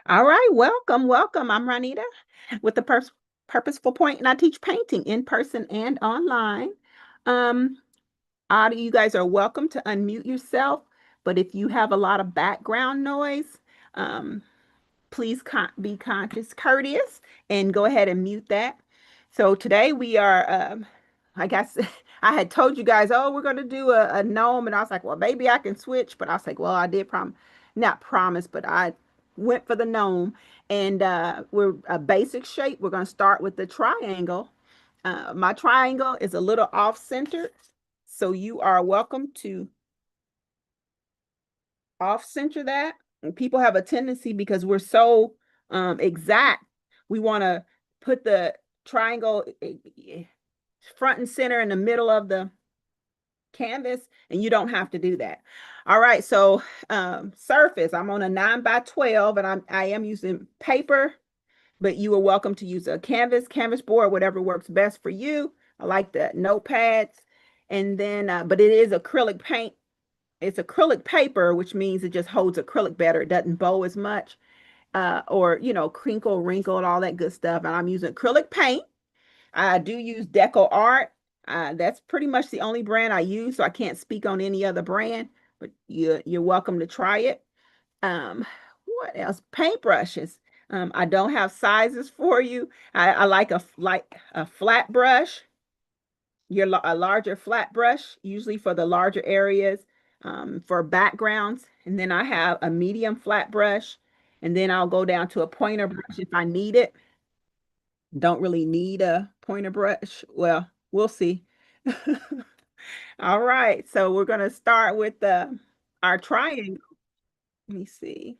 All right, welcome, welcome. I'm Ronita with the Purposeful Point, and I teach painting in person and online. Um, all of you guys are welcome to unmute yourself, but if you have a lot of background noise, um, please be conscious, courteous, and go ahead and mute that. So today we are, I guess I had told you guys, oh, we're going to do a gnome. And I was like, well, maybe I can switch. But I was like, well, I did not promise, but I went for the gnome. And we're a basic shape. We're going to start with the triangle. My triangle is a little off-centered. So you are welcome to off center that. And people have a tendency because we're so exact. We want to put the triangle front and center in the middle of the canvas, and you don't have to do that. All right, so surface, I'm on a 9 by 12, and I am using paper, but you are welcome to use a canvas board, whatever works best for you. I like the notepads. And then, but it is acrylic paint. It's acrylic paper, which means it just holds acrylic better. It doesn't bow as much, or, crinkle, wrinkle, and all that good stuff. And I'm using acrylic paint. I do use Deco Art. That's pretty much the only brand I use, so I can't speak on any other brand, but you're welcome to try it. What else? Paintbrushes. I don't have sizes for you. I like a flat brush, a larger flat brush, usually for the larger areas, for backgrounds. And then I have a medium flat brush, and then I'll go down to a pointer brush if I need it. Don't really need a pointer brush. Well, we'll see. All right, so we're going to start with our triangle. Let me see.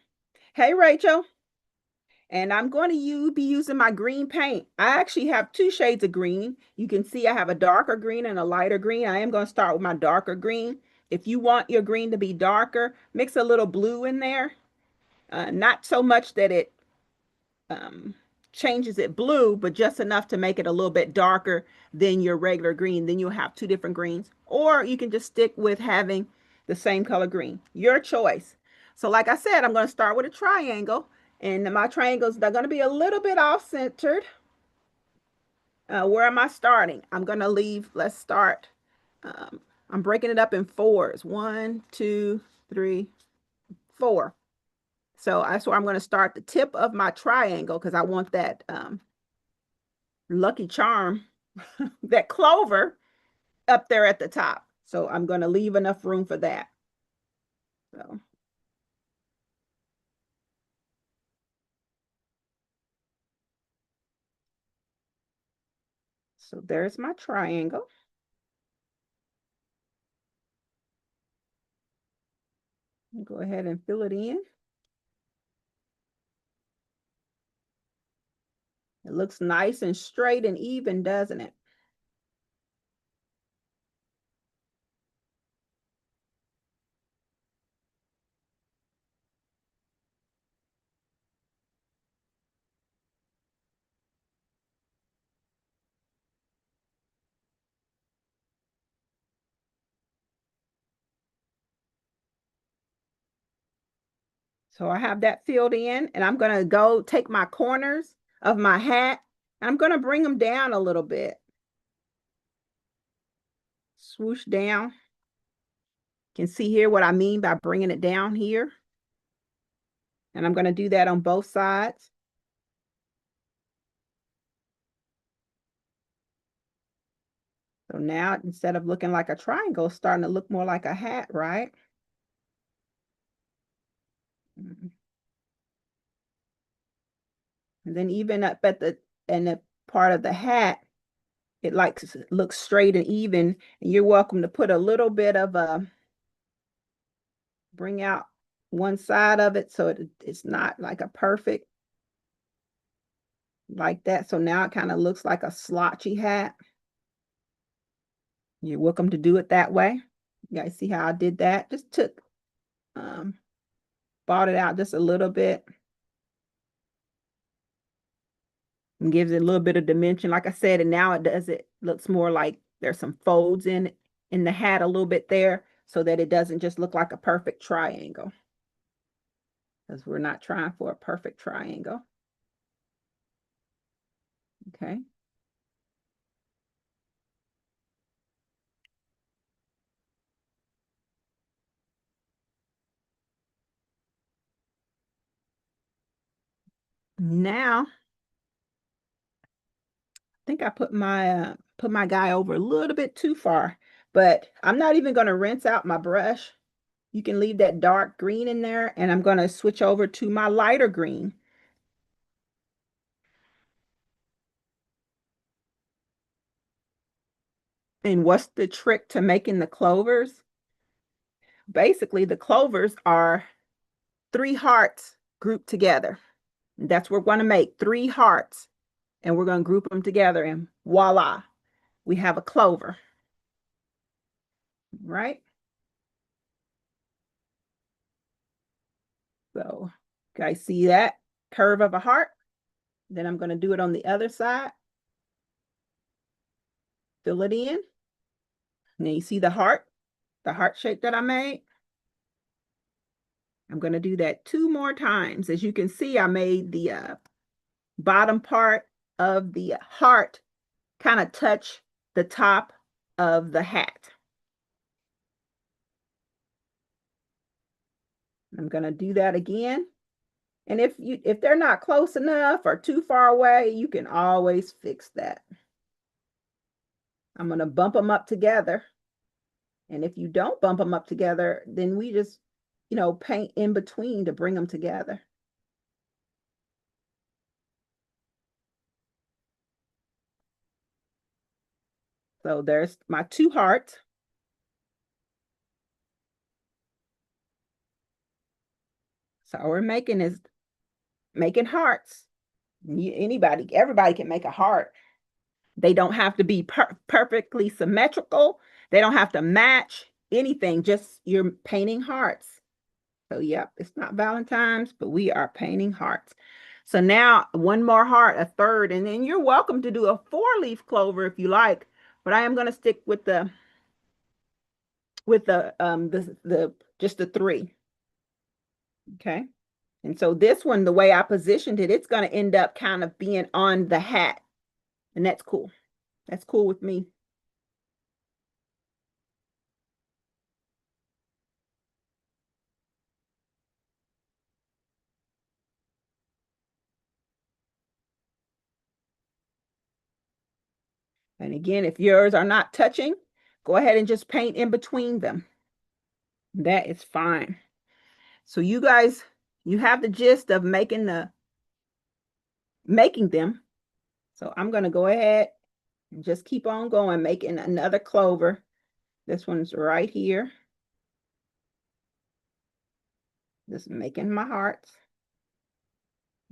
Hey, Rachel. And I'm going to be using my green paint. I actually have two shades of green. You can see I have a darker green and a lighter green. I am going to start with my darker green. If you want your green to be darker, mix a little blue in there. Not so much that it um, changes it blue, but just enough to make it a little bit darker than your regular green. Then you'll have two different greens. Or you can just stick with having the same color green. Your choice. So like I said, I'm going to start with a triangle. And my triangles, they're going to be a little bit off-centered. Where am I starting? I'm going to leave, let's start. I'm breaking it up in fours. 1, 2, 3, 4. So that's where I'm going to start the tip of my triangle because I want that lucky charm, that clover up there at the top. So I'm going to leave enough room for that. So there's my triangle. Go ahead and fill it in. It looks nice and straight and even, doesn't it? So I have that filled in, and I'm going to go take my corners of my hat, and I'm going to bring them down a little bit. Swoosh down. You can see here what I mean by bringing it down here. And I'm going to do that on both sides. So now instead of looking like a triangle, it's starting to look more like a hat, right? And then even up at the part of the hat, it looks straight and even. And you're welcome to put a little bit of bring out one side of it so it's not like a perfect like that. So now it kind of looks like a slouchy hat. You're welcome to do it that way. You guys see how I did that? Just bought it out just a little bit. And gives it a little bit of dimension. Like I said, and now it looks more like there's some folds in the hat a little bit there so that it doesn't just look like a perfect triangle. because we're not trying for a perfect triangle. Okay. Now, I think I put my guy over a little bit too far, but I'm not even going to rinse out my brush. You can leave that dark green in there, and I'm going to switch over to my lighter green. And what's the trick to making the clovers? Basically, the clovers are 3 hearts grouped together. That's what we're going to make, 3 hearts. And we're going to group them together, and voila, we have a clover. Right? So, guys, see that curve of a heart? Then I'm going to do it on the other side. Fill it in. And then you see the heart shape that I made. I'm going to do that 2 more times. As you can see, I made the bottom part of the heart kind of touch the top of the hat. I'm going to do that again. And if they're not close enough or too far away, you can always fix that. I'm going to bump them up together. And if you don't bump them up together, then we just, paint in between to bring them together. So there's my 2 hearts. So all we're making is making hearts. Everybody can make a heart. They don't have to be perfectly symmetrical. They don't have to match anything. Just you're painting hearts. So yep, it's not Valentine's, but we are painting hearts. So now 1 more heart, a third, and then you're welcome to do a 4-leaf clover if you like. But I am going to stick with the just the 3. Okay. And so this one, the way I positioned it, it's going to end up kind of being on the hat. And that's cool. That's cool with me. And again, if yours are not touching, go ahead and just paint in between them. That is fine. So you guys, you have the gist of making them. So I'm going to go ahead and just keep on going, making another clover. This one's right here. Just making my hearts.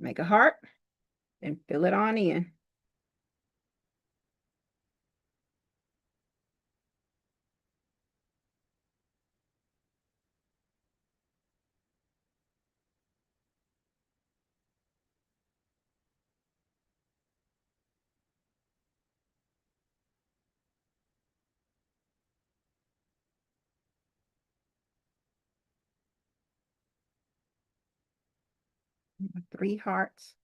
Make a heart and fill it on in. Three hearts.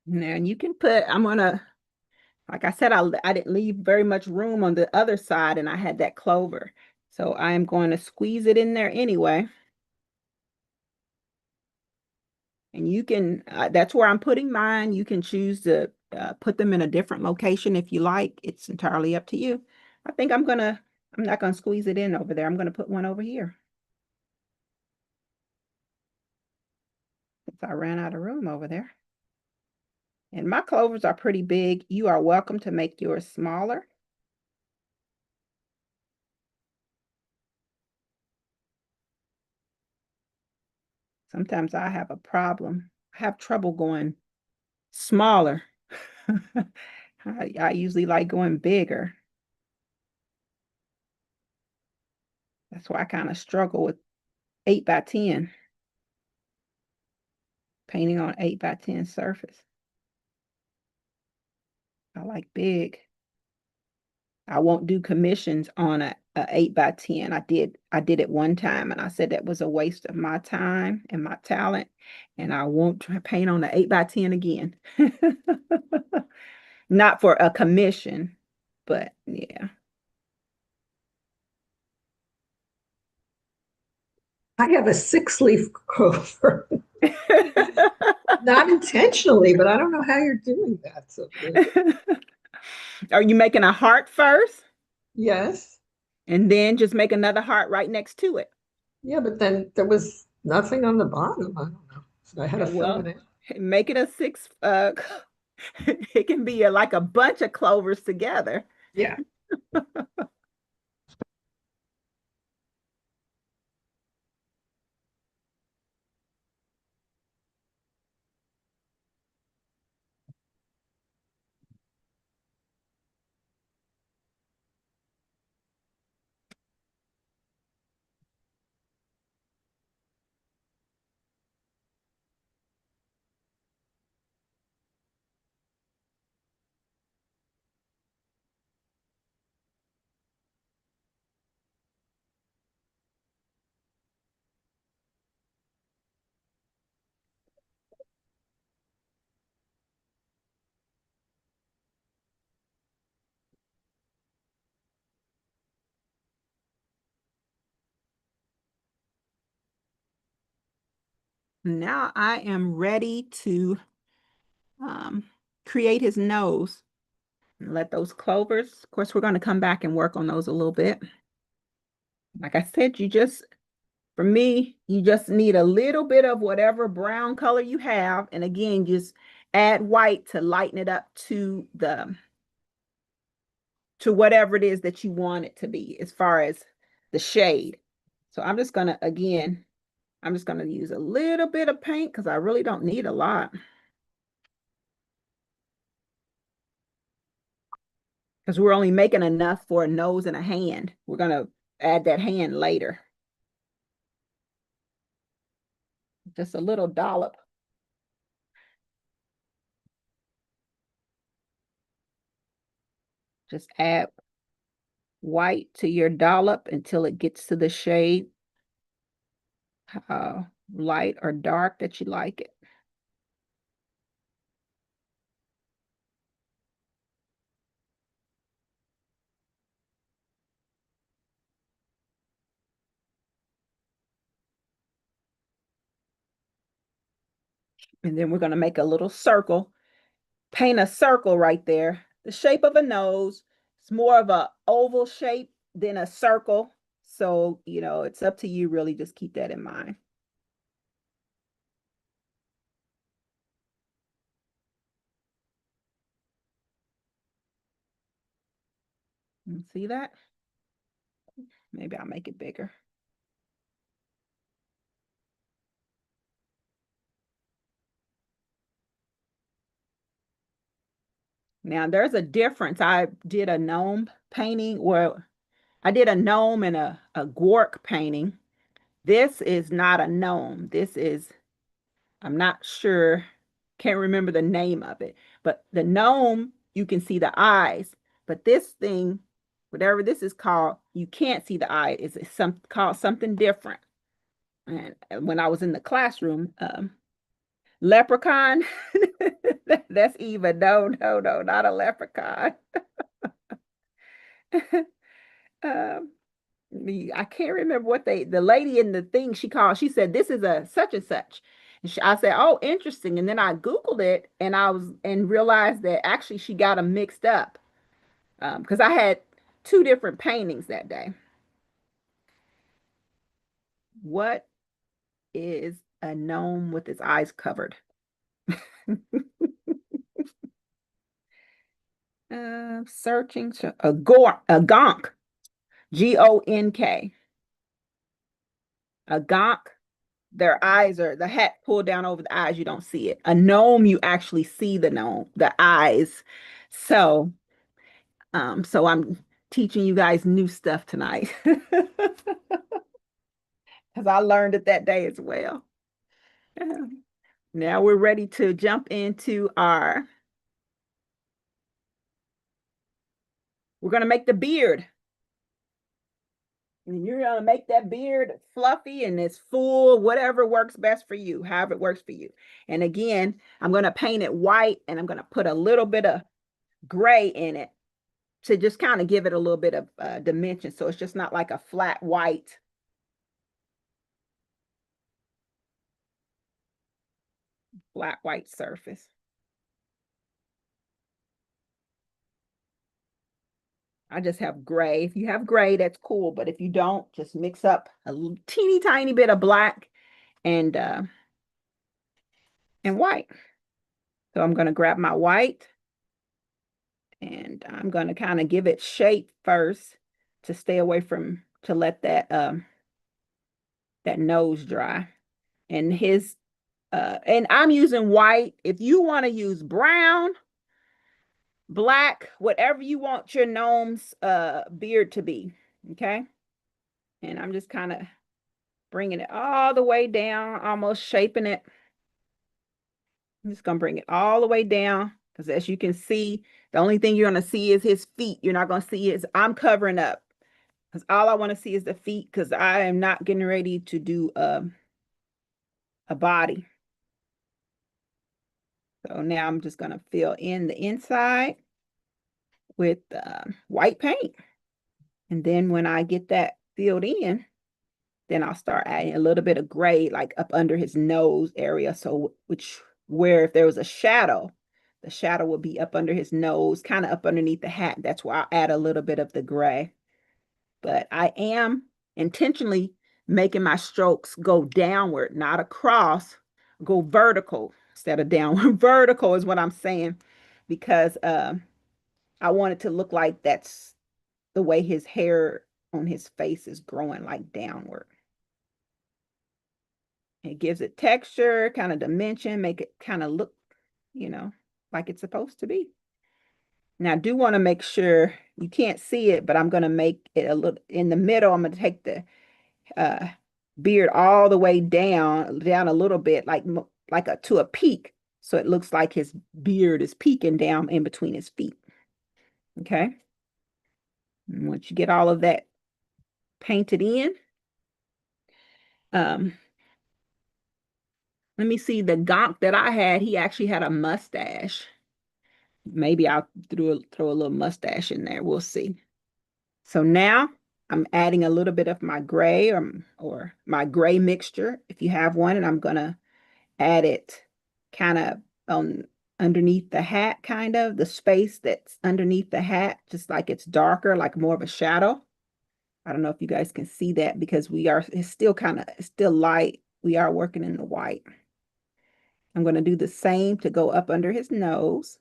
Now you can put, like I said, I didn't leave very much room on the other side, and I had that clover. So I am going to squeeze it in there anyway. And you can, that's where I'm putting mine. You can choose to put them in a different location if you like. It's entirely up to you. I think I'm not gonna squeeze it in over there. I'm gonna put one over here. Since I ran out of room over there. And my clovers are pretty big. You are welcome to make yours smaller. Sometimes I have a problem. I have trouble going smaller. I usually like going bigger. That's why I kind of struggle with 8 by 10, painting on 8 by 10 surface. I like big. I won't do commissions on a 8 by 10. I did it one time and I said that was a waste of my time and my talent. And I won't try paint on the 8 by 10 again. Not for a commission, but yeah. I have a 6-leaf clover. Not intentionally, but I don't know how you're doing that so good. Are you making a heart first Yes. and then just make another heart right next to it? Yeah, but then there was nothing on the bottom. I don't know. So I had to fill Well, it in. make it a 6 it can be like a bunch of clovers together. Yeah. Now I am ready to um, create his nose. Let those clovers, of course, we're going to come back and work on those a little bit. Like I said, for me, you just need a little bit of whatever brown color you have. And again, just add white to lighten it up to whatever it is that you want it to be as far as the shade. So I'm just going to, again, I'm just going to use a little bit of paint because I really don't need a lot. Because we're only making enough for a nose and a hand. We're going to add that hand later. Just a little dollop. Just add white to your dollop until it gets to the shade, light or dark that you like it. And then we're going to make a little circle, paint a circle right there. The shape of a nose. It's more of a oval shape than a circle. So, it's up to you, really. Just keep that in mind. See that? Maybe I'll make it bigger. Now, there's a difference. I did a gnome painting, or I did a gnome and a Gwark painting. This is not a gnome. This is, I'm not sure, can't remember the name of it. But the gnome, you can see the eyes. But this thing, whatever this is called, you can't see the eye. It's called something different. And when I was in the classroom, leprechaun, that's Eva. No, no, no, not a leprechaun. um, I can't remember what the lady in the thing she said, this is a such and such. And I said, oh, interesting. And then I Googled it and realized that actually she got them mixed up. Because I had two different paintings that day. What is a gnome with its eyes covered? Searching a gonk, Gonk. A gonk, their eyes are the hat pulled down over the eyes, you don't see it. A gnome, you actually see the eyes. So I'm teaching you guys new stuff tonight. Because I learned it that day as well. Now we're ready to jump into we're going to make the beard. And you're going to make that beard fluffy and it's full, whatever works best for you, however it works for you. And again, I'm going to paint it white and I'm going to put a little bit of gray in it to just kind of give it a little bit of dimension. So it's just not like a flat white. Flat white surface. I just have gray. If you have gray, that's cool. But if you don't, just mix up a teeny tiny bit of black and white. So I'm going to grab my white and I'm going to kind of give it shape first to stay away from, to let that that nose dry. And and I'm using white. If you want to use brown, black, whatever you want your gnome's beard to be, okay? And I'm just kind of bringing it all the way down, almost shaping it. I'm just going to bring it all the way down because as you can see, the only thing you're going to see is his feet. You're not going to see his, I'm covering up because all I want to see is the feet because I am not getting ready to do a body. So now I'm just going to fill in the inside with white paint. And then when I get that filled in, then I'll start adding a little bit of gray, like up under his nose area. So where if there was a shadow, the shadow will be up under his nose, kind of up underneath the hat. That's where I'll add a little bit of the gray. But I am intentionally making my strokes go downward, not across, go vertical instead of downward. Vertical is what I'm saying because I want it to look like that's the way his hair on his face is growing, like downward. It gives it texture, kind of dimension, make it kind of look, like it's supposed to be. Now, I do want to make sure you can't see it, but I'm going to make it a little in the middle. I'm going to take the beard all the way down a little bit, like to a peak. So it looks like his beard is peeking down in between his feet. Okay. And once you get all of that painted in, let me see, the gonk that I had, he actually had a mustache. Maybe I'll throw a little mustache in there. We'll see. So now I'm adding a little bit of my gray or my gray mixture, if you have one, and I'm going to add it kind of on underneath the hat, kind of the space that's underneath the hat, just like it's darker, like more of a shadow. I don't know if you guys can see that because it's still light. We are working in the white. I'm going to do the same to go up under his nose.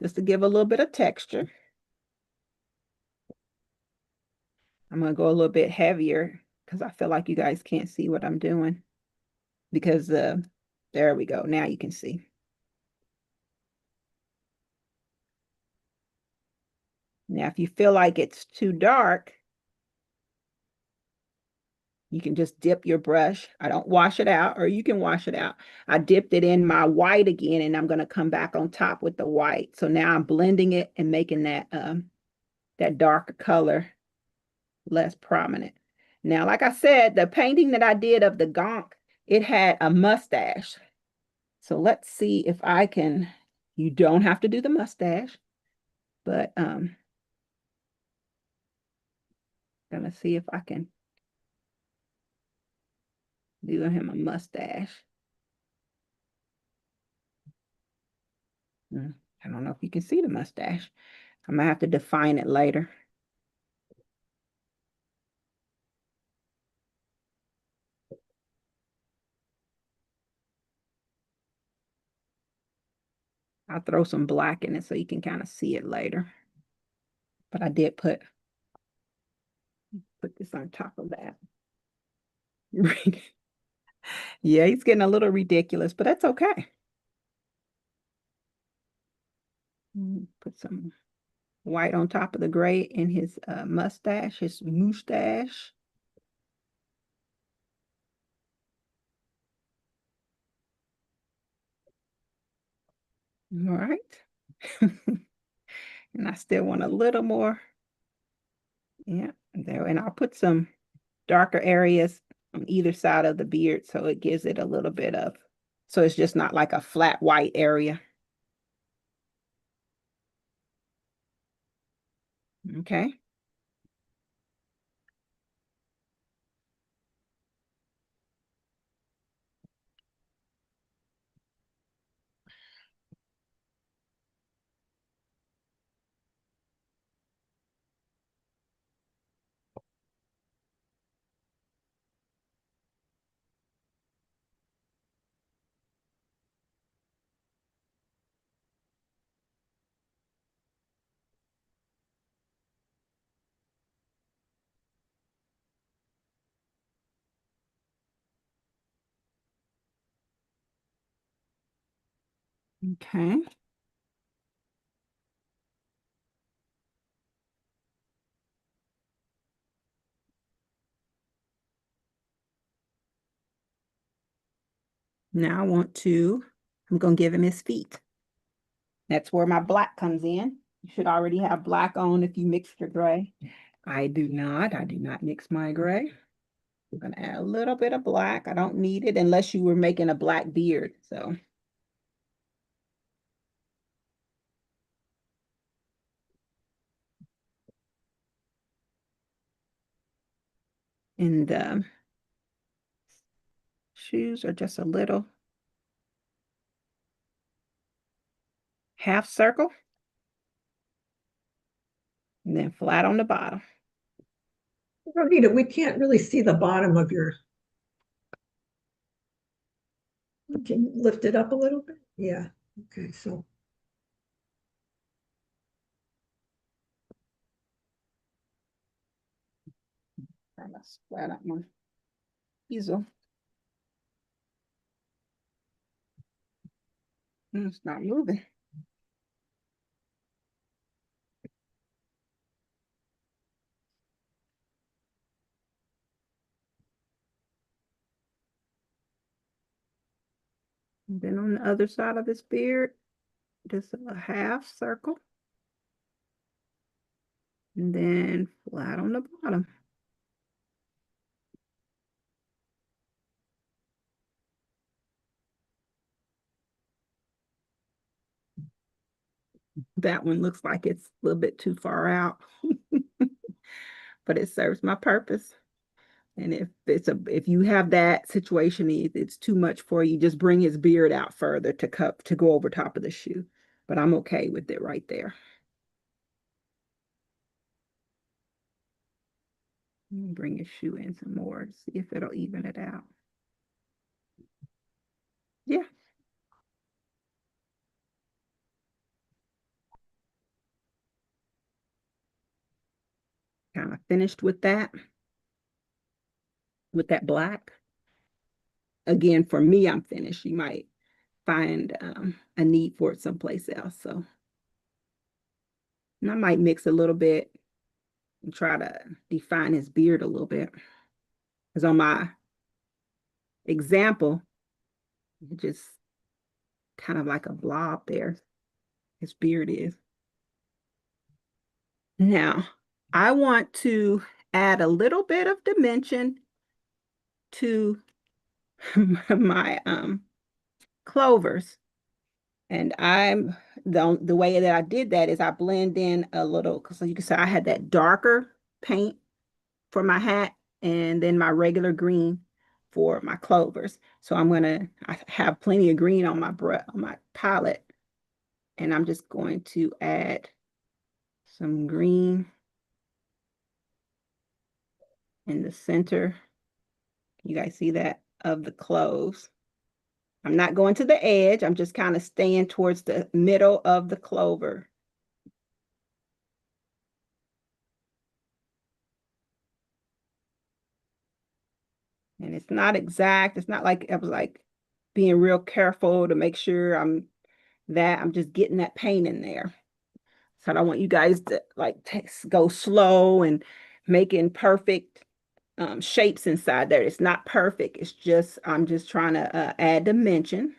Just to give a little bit of texture. I'm going to go a little bit heavier because I feel like you guys can't see what I'm doing. Because there we go. Now you can see. Now, if you feel like it's too dark, you can just dip your brush. I don't wash it out, or you can wash it out. I dipped it in my white again, and I'm going to come back on top with the white. So now I'm blending it and making that darker color less prominent. Now, like I said, the painting that I did of the gonk, it had a mustache. So let's see if I can, you don't have to do the mustache, but gonna see if I can do him a mustache. I don't know if you can see the mustache. I'm gonna have to define it later. I'll throw some black in it so you can kind of see it later. But I did put this on top of that. Yeah, he's getting a little ridiculous, but that's okay. Put some white on top of the gray in his mustache, his moustache. All right. And I still want a little more. Yeah, there. And I'll put some darker areas on either side of the beard so it gives it a little bit of, so it's just not like a flat white area. Okay. Okay. Now I'm going to give him his feet. That's where my black comes in. You should already have black on if you mixed your gray. I do not. I do not mix my gray. I'm going to add a little bit of black. I don't need it unless you were making a black beard. So, and the shoes are just a little half circle and then flat on the bottom. Rosita, we can't really see the bottom of your. Can you lift it up a little bit? Yeah. Okay. So Trying to splat out my easel. It's not moving. And then on the other side of this beard, just a half circle. And then flat on the bottom. That one looks like it's a little bit too far out, but it serves my purpose. And if you have that situation, it's too much for you, just bring his beard out further to go over top of the shoe. But I'm okay with it right there. Bring his shoe in some more to see if it'll even it out. Yeah. Kind of finished with that black. Again, for me, I'm finished. You might find a need for it someplace else. So, and I might mix a little bit and try to define his beard a little bit. Because on my example, it just kind of like a blob there. His beard is. Now, I want to add a little bit of dimension to my clovers. And the way that I did that is I blend in a little, because you can see I had that darker paint for my hat and then my regular green for my clovers. So I have plenty of green on my palette, and I'm just going to add some green in the center. You guys see that of the cloves. I'm not going to the edge. I'm just kind of staying towards the middle of the clover. And it's not exact. It's not like I was like being real careful to make sure I'm just getting that paint in there. So I don't want you guys to like go slow and making perfect shapes inside there. It's not perfect. It's just, I'm just trying to add dimension.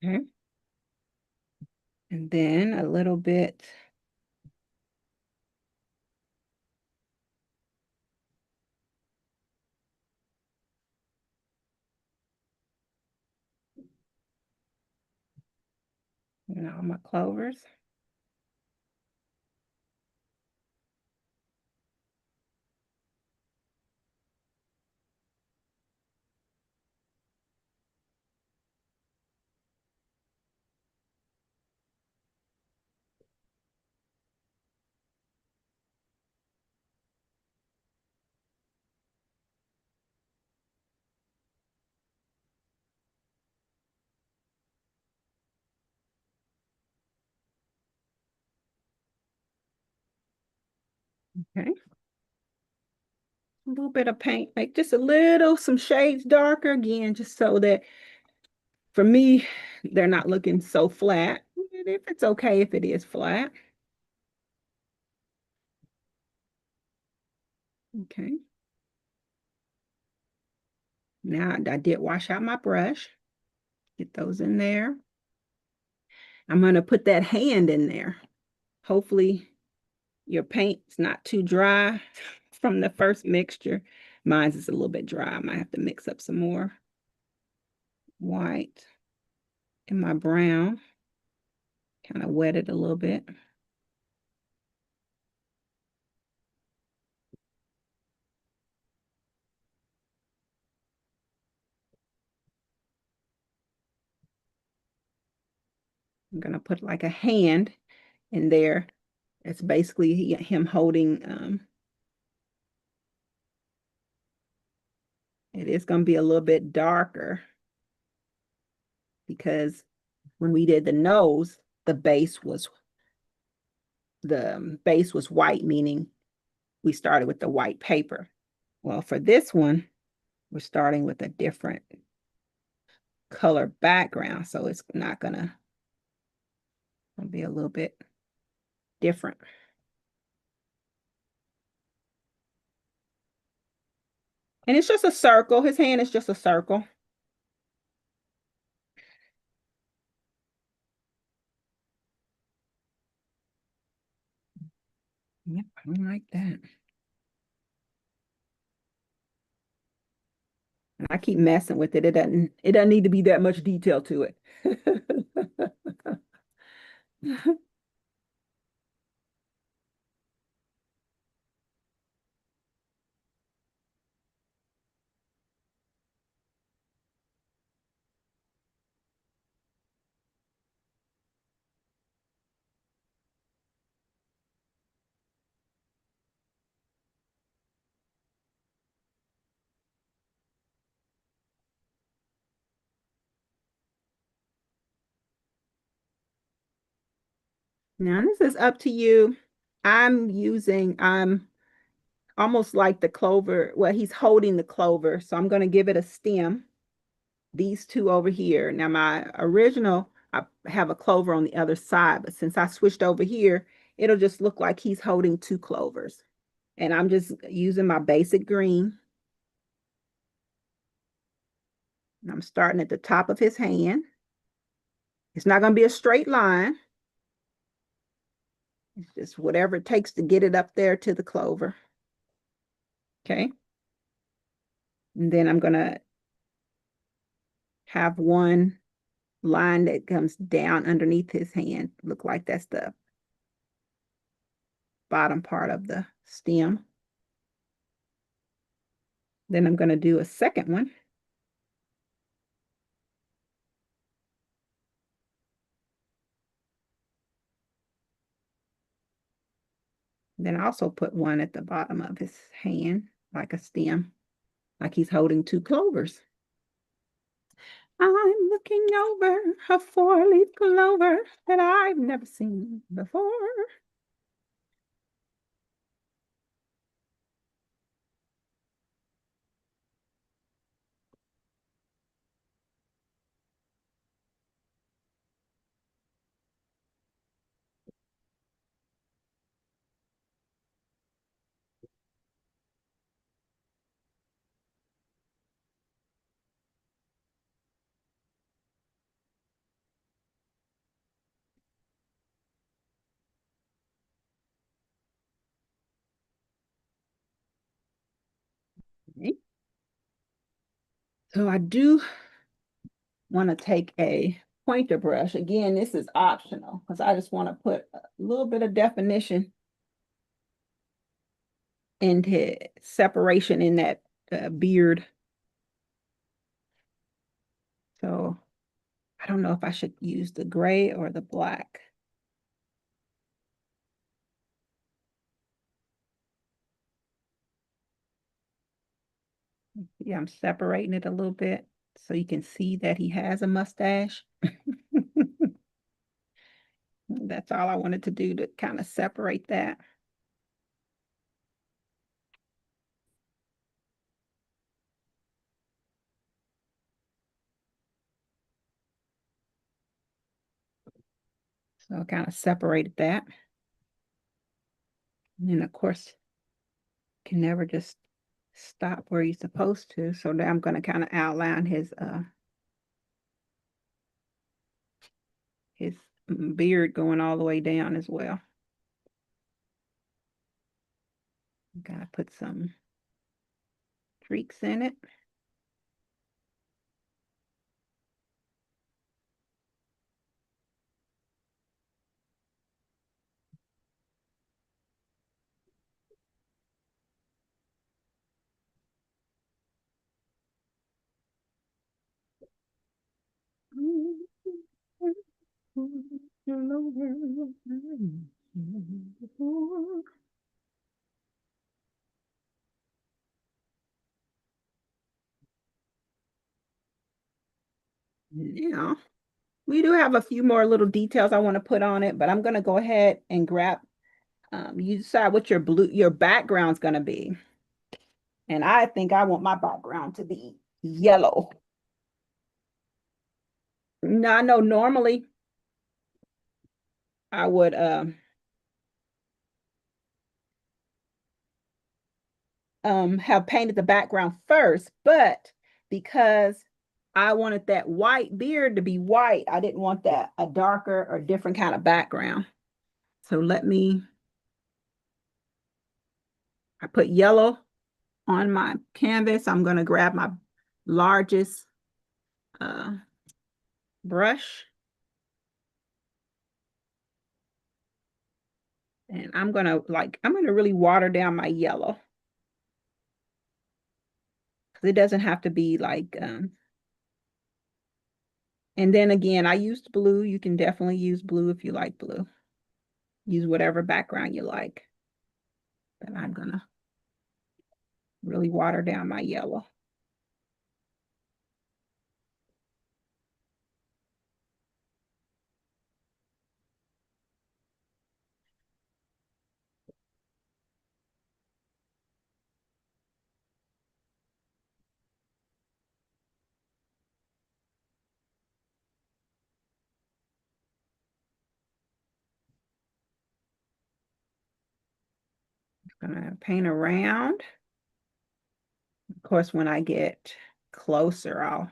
Okay. And then a little bit. My clovers. Okay. A little bit of paint, like just a little, some shades darker again, just so that for me, they're not looking so flat. And if it's okay if it is flat. Okay. Now I did wash out my brush. Get those in there. I'm going to put that hand in there. Hopefully your paint's not too dry from the first mixture. Mine's is a little bit dry. I might have to mix up some more white in my brown. Kind of wet it a little bit. I'm going to put like a hand in there. It's basically him holding, it is going to be a little bit darker because when we did the nose, the base was white, meaning we started with the white paper. Well, for this one, we're starting with a different color background, so it's not gonna be a little bit different. And it's just a circle. His hand is just a circle. Yep, I don't like that. And I keep messing with it. It doesn't need to be that much detail to it. Now this is up to you. I'm almost like the clover. Well, he's holding the clover, so I'm going to give it a stem. These two over here. Now my original, I have a clover on the other side, but since I switched over here, it'll just look like he's holding two clovers. And I'm just using my basic green. And I'm starting at the top of his hand. It's not going to be a straight line. It's just whatever it takes to get it up there to the clover. Okay. And then I'm going to have one line that comes down underneath his hand. Look like that's the bottom part of the stem. Then I'm going to do a second one. Then I also put one at the bottom of his hand, like a stem, like he's holding two clovers. I'm looking over a four-leaf clover that I've never seen before. Okay. So I do want to take a pointer brush. Again, this is optional because I just want to put a little bit of definition into separation in that beard. So I don't know if I should use the gray or the black. Yeah, I'm separating it a little bit so you can see that he has a mustache. That's all I wanted to do, to kind of separate that. So I kind of separated that. And then of course, can never just stop where you're supposed to. So now I'm going to kind of outline his beard going all the way down as well. Gotta put some streaks in it. Now, we do have a few more little details I want to put on it, but I'm going to go ahead and grab, you decide what your background's going to be. And I think I want my background to be yellow. Now, I know normally I would have painted the background first, but because I wanted that white beard to be white, I didn't want that a darker or different kind of background. So I put yellow on my canvas. I'm going to grab my largest brush. And I'm going to really water down my yellow. It doesn't have to be like, and then again, I used blue. You can definitely use blue if you like blue. Use whatever background you like. But I'm going to really water down my yellow. I'm going to paint around. Of course, when I get closer, I'll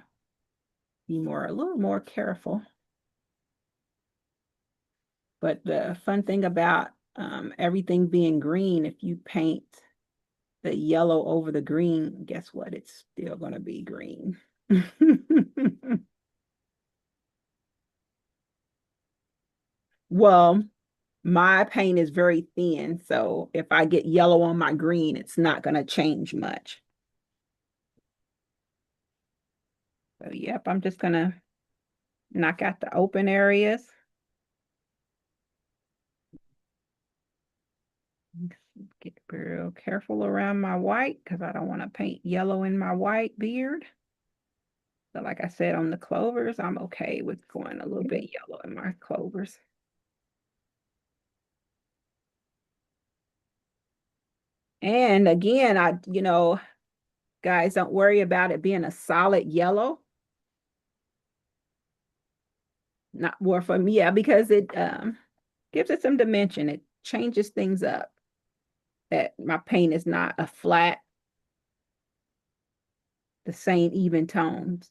be a little more careful. But the fun thing about everything being green, if you paint the yellow over the green, guess what? It's still going to be green. Well, my paint is very thin, so if I get yellow on my green, it's not going to change much. So, yep, I'm just going to knock out the open areas. Get real careful around my white because I don't want to paint yellow in my white beard. But like I said, on the clovers, I'm okay with going a little bit yellow in my clovers. And again, guys, don't worry about it being a solid yellow. Not more for me, yeah, because it gives it some dimension. It changes things up. That my paint is not a flat, the same even tones.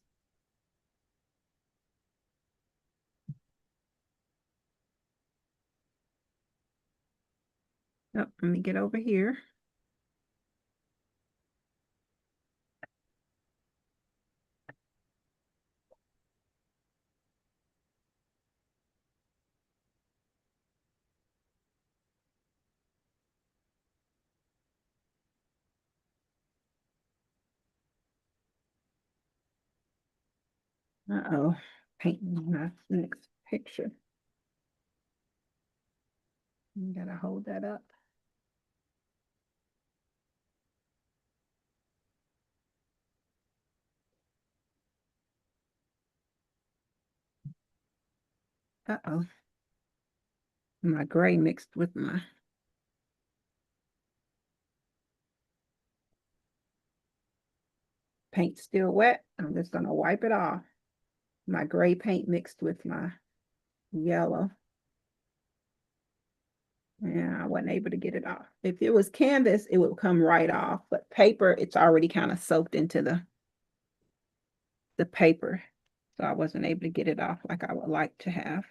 Oh, let me get over here. Uh-oh, painting my next picture. You gotta hold that up. Uh-oh. My gray mixed with my paint still wet. I'm just gonna wipe it off. My gray paint mixed with my yellow. Yeah, I wasn't able to get it off. If it was canvas, it would come right off, but paper, it's already kind of soaked into the paper. So I wasn't able to get it off like I would like to have.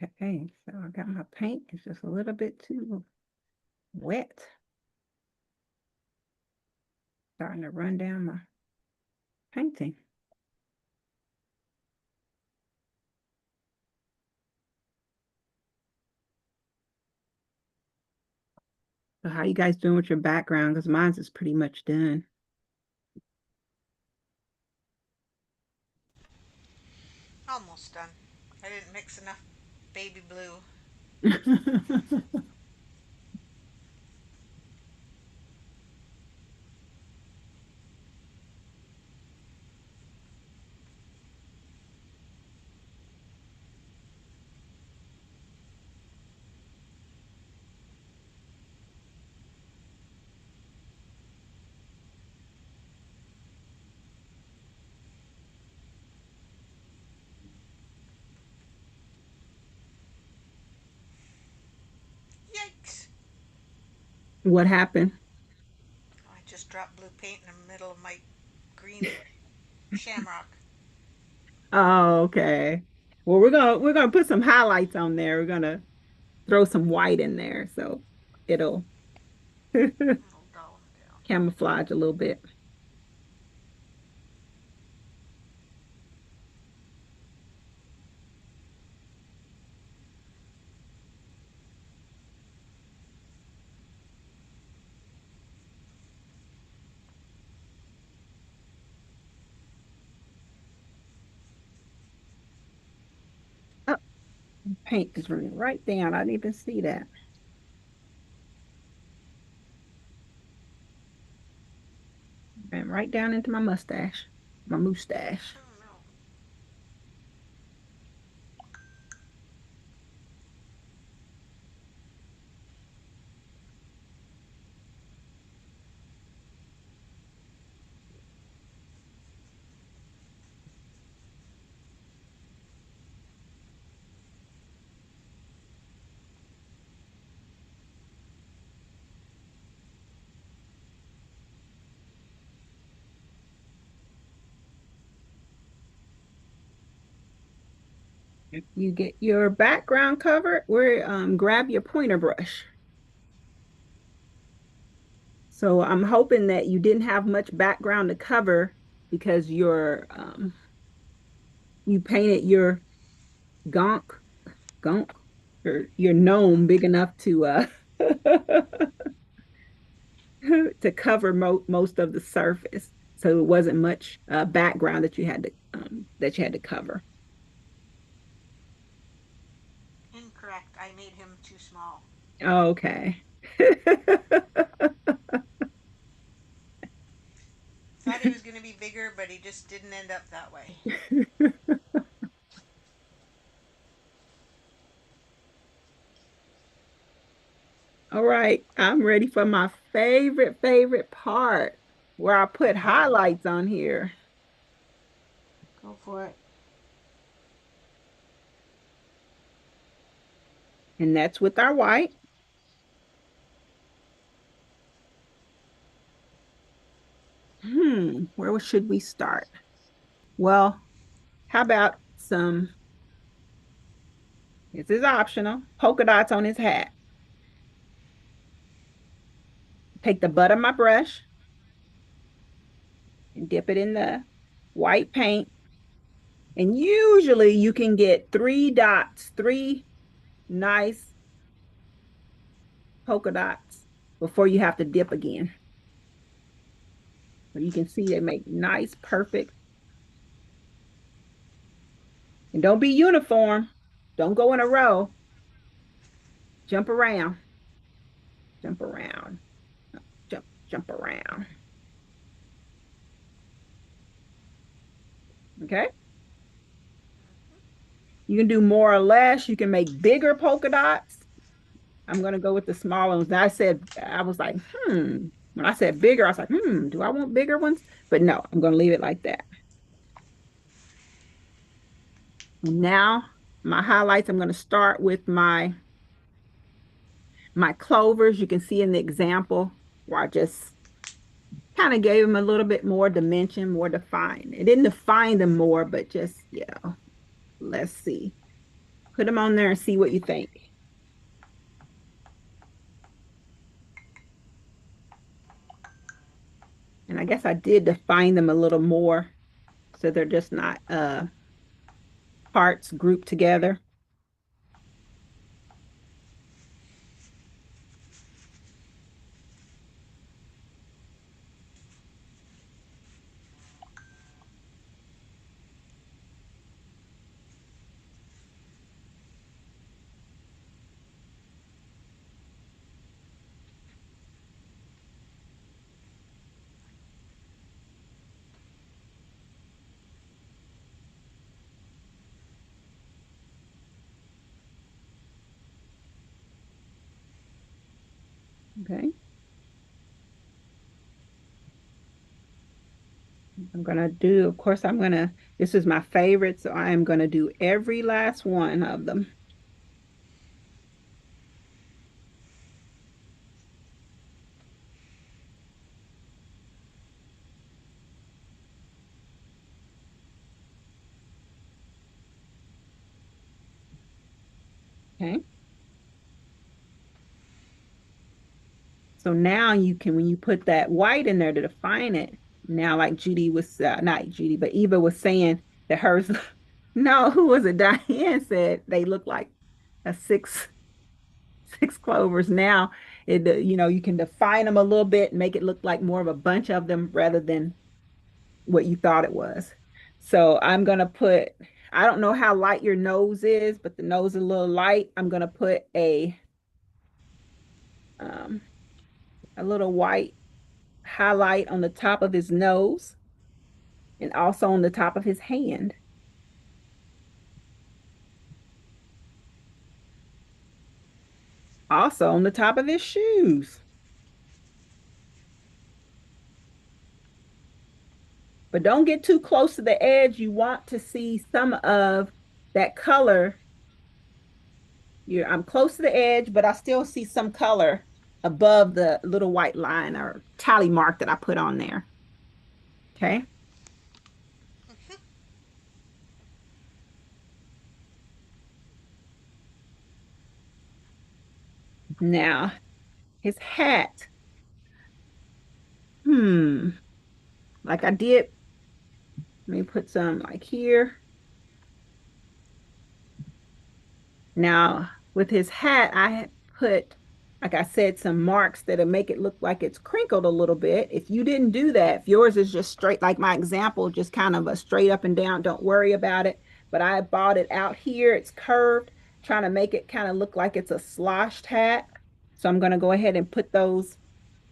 Okay, so I got my paint. It's just a little bit too wet. Starting to run down my painting. So how you guys doing with your background? Because mine's is pretty much done. Almost done. I didn't mix enough baby blue. Yikes! What happened? I just dropped blue paint in the middle of my green shamrock. Oh, okay. Well, we're gonna put some highlights on there. We're gonna throw some white in there so it'll I'll dull them down. camouflage a little bit. Oh, paint is running right down. I didn't even see that. Ran right down into my mustache, my mustache. Oh no. You get your background covered, where grab your pointer brush. So I'm hoping that you didn't have much background to cover because you painted your gonk gonk your gnome big enough to to cover most of the surface. So it wasn't much background that you had to cover. Incorrect. I made him too small. Okay. Thought he was going to be bigger, but he just didn't end up that way. All right, I'm ready for my favorite part where I put highlights on here. Go for it. And that's with our white. Where should we start? Well, how about this is optional, polka dots on his hat. Take the butt of my brush and dip it in the white paint. And usually you can get 3 dots, 3 nice polka dots before you have to dip again. So you can see they make nice, perfect. And don't be uniform. Don't go in a row. Jump around, jump around, jump around. Okay. You can do more or less. You can make bigger polka dots. I'm going to go with the smaller ones. I was like, When I said bigger, I was like, do I want bigger ones? But no, I'm going to leave it like that. And now my highlights, I'm going to start with my clovers. You can see in the example where I just kind of gave them a little bit more dimension, more define. It didn't define them more, but just, let's see. Put them on there and see what you think. And I guess I did define them a little more so they're just not parts grouped together. Okay. Of course, this is my favorite, so I am going to do every last one of them. Okay. So now when you put that white in there to define it, now like not Judy, but Eva was saying that hers, no, who was it? Diane said they look like a six clovers. Now you can define them a little bit and make it look like more of a bunch of them rather than what you thought it was. So I don't know how light your nose is, but the nose is a little light. I'm gonna put um, a little white highlight on the top of his nose and also on the top of his hand. Also on the top of his shoes. But don't get too close to the edge. You want to see some of that color. I'm close to the edge, but I still see some color above the little white line or tally mark that I put on there. Okay. Now, his hat. Hmm. Like I did, let me put some like here. Now, with his hat, I had put, like I said, some marks that'll make it look like it's crinkled a little bit. If you didn't do that, if yours is just straight, like my example, just kind of a straight up and down, don't worry about it. But I bought it out here. It's curved, trying to make it kind of look like it's a sloshed hat. So I'm going to go ahead and put those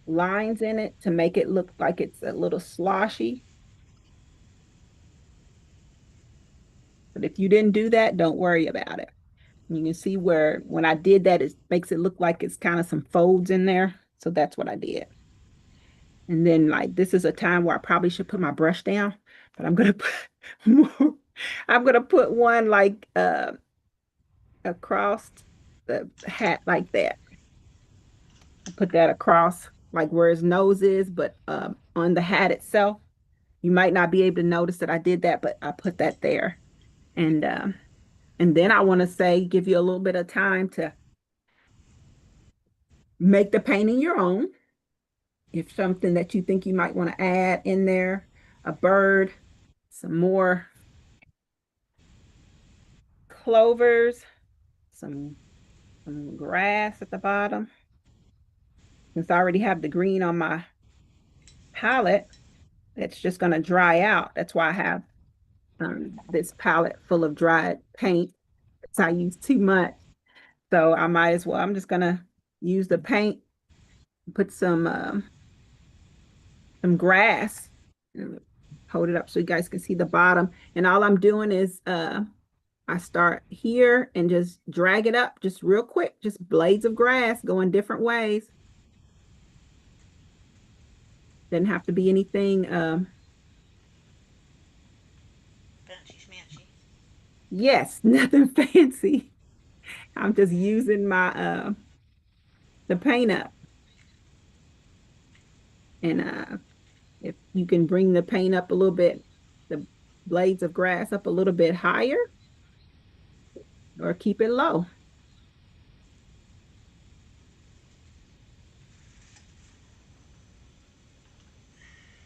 lines in it to make it look like it's a little sloshy. But if you didn't do that, don't worry about it. You can see where when I did that, it makes it look like it's kind of some folds in there. So that's what I did. And then like this is a time where I probably should put my brush down, but I'm gonna put more, I'm gonna put one like across the hat like that. I put that across like where his nose is, but on the hat itself. You might not be able to notice that I did that, but I put that there. And and then I want to say give you a little bit of time to make the painting your own. If something that you think you might want to add in there, a bird, some more clovers, some grass at the bottom. Since I already have the green on my palette, it's just going to dry out. That's why I have this palette full of dried paint. Because I use too much. So I might as well, I'm just going to use the paint, put some grass, and hold it up so you guys can see the bottom. And all I'm doing is I start here and just drag it up just real quick, just blades of grass going different ways. Didn't have to be anything. Fancy schmancy. Yes, nothing fancy. I'm just using my the paint up. And if you can bring the paint up a little bit, the blades of grass up a little bit higher or keep it low.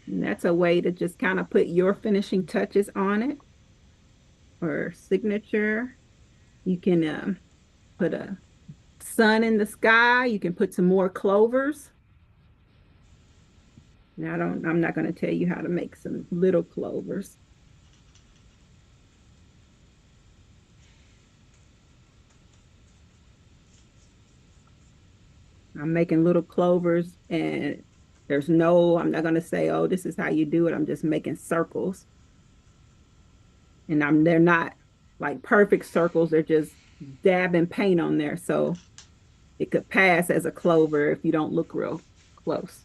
And that's a way to just kind of put your finishing touches on it or signature. You can put a sun in the sky. You can put some more clovers. Now, I'm not going to tell you how to make some little clovers. I'm making little clovers and I'm not going to say, oh, this is how you do it. I'm just making circles. And they're not like perfect circles. They're just dabbing paint on there. So it could pass as a clover if you don't look real close.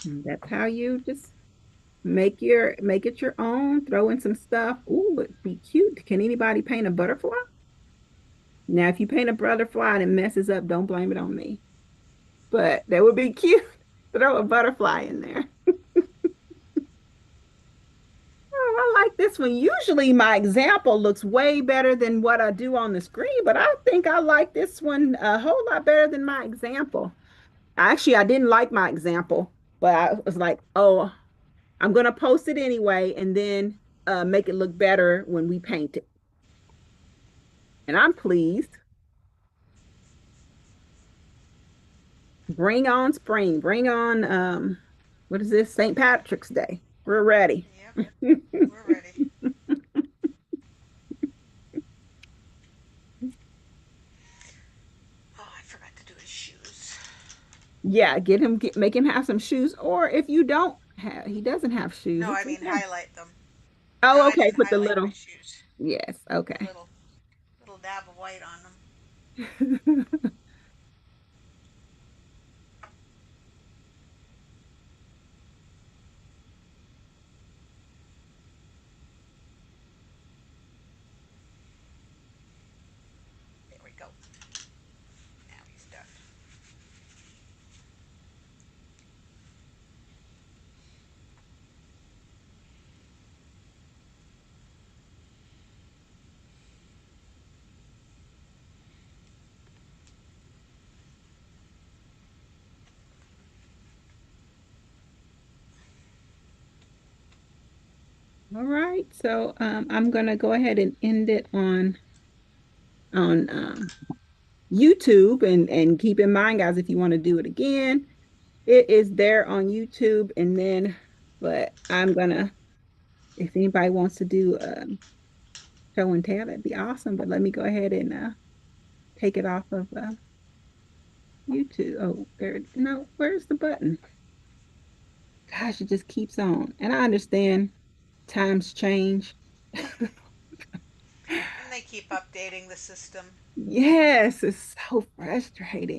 And that's how you just make it your own, throw in some stuff. Ooh, it'd be cute. Can anybody paint a butterfly? Now, if you paint a butterfly and it messes up, don't blame it on me. But that would be cute. Throw a butterfly in there. Oh, I like this one. Usually my example looks way better than what I do on the screen, but I think I like this one a whole lot better than my example. Actually, I didn't like my example, but I was like, oh, I'm gonna post it anyway and then make it look better when we paint it. And I'm pleased. Bring on spring. Bring on what is this? St. Patrick's Day. We're ready. Yep, we're ready. Oh, I forgot to do his shoes. Yeah, make him have some shoes. Or if you don't have, he doesn't have shoes. No, It's I mean okay. highlight them. No, Oh, I okay. didn't Put the highlight my little, shoes. yes, Put a okay. little dab of white on them. There we go. Now he's done. All right. So I'm gonna go ahead and end it on YouTube and keep in mind, guys, if you want to do it again, it is there on YouTube. And then, but I'm gonna, if anybody wants to do show and tell, that'd be awesome. But let me go ahead and take it off of YouTube. Oh, there. No, where's the button? Gosh, it just keeps on. And I understand times change. And they keep updating the system. Yes, it's so frustrating.